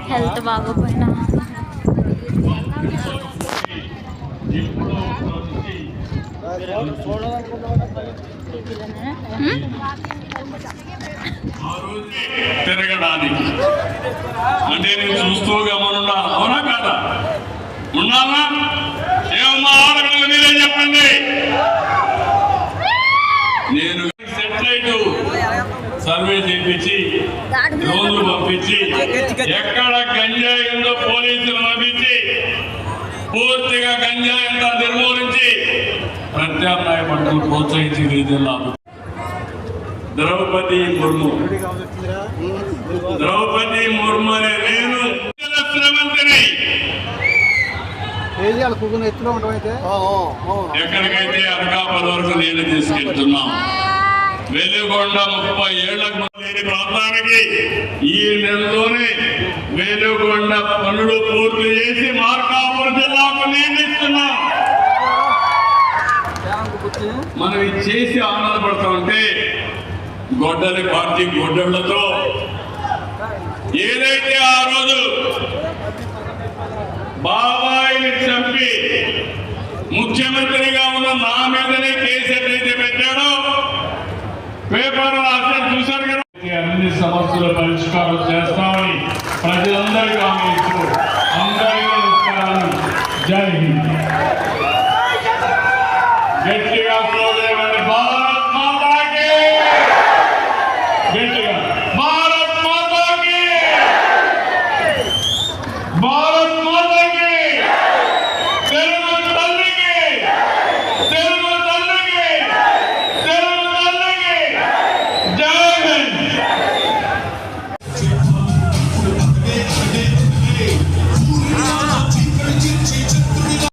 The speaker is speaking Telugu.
హెల్త్ బాగోపోయినా తిరగడానికి అంటే నేను చూస్తూ గమనున్నాను. అవునా కాదా? ఉన్నానా? ఏమమ్మా ఆడపిల్లలు మీరేం చెప్పండి. నేను సెటిలైట్ సర్వే చేయించి డ్రోన్లు పంపించి ఎక్కడ గంజాయి ఉందో పోలీసులు పంపించి పూర్తిగా గంజాయి అంతా నిర్మూలించి ప్రత్యామ్నాయ పంటలు ప్రోత్సహించి రీతిలో ద్రౌపది ముర్ము అనే నేను శ్రమంతిని ఎక్కడికైతే అనకాపల్లి వరకు నేను తీసుకెళ్తున్నా. వెలుగొండ 30 ఏళ్లకు లేని ప్రాంతానికి ఈ నెలలోనే వెలుగొండ పనులు పూర్తి చేసి మార్కాపురం జిల్లాకు నియమిస్తున్నా. మనం ఇది చేసి ఆనందపడతా ఉంటే గొడ్డలి పార్టీ గొడ్డళ్లతో ఏదైతే ఆ రోజు బాబాయిని చంపి ముఖ్యమంత్రిగా ఉన్న నా మీదనే కేసు ఎట్లయితే పెట్టాడో పేపర్ రాసి చూశారు కదా. అన్ని సమస్యల పరిష్కారం చేస్తామని ప్రజలందరికీ హామీ ఇస్తూ అందరికీ నమస్కారాలు. జై హింద్. గట్టి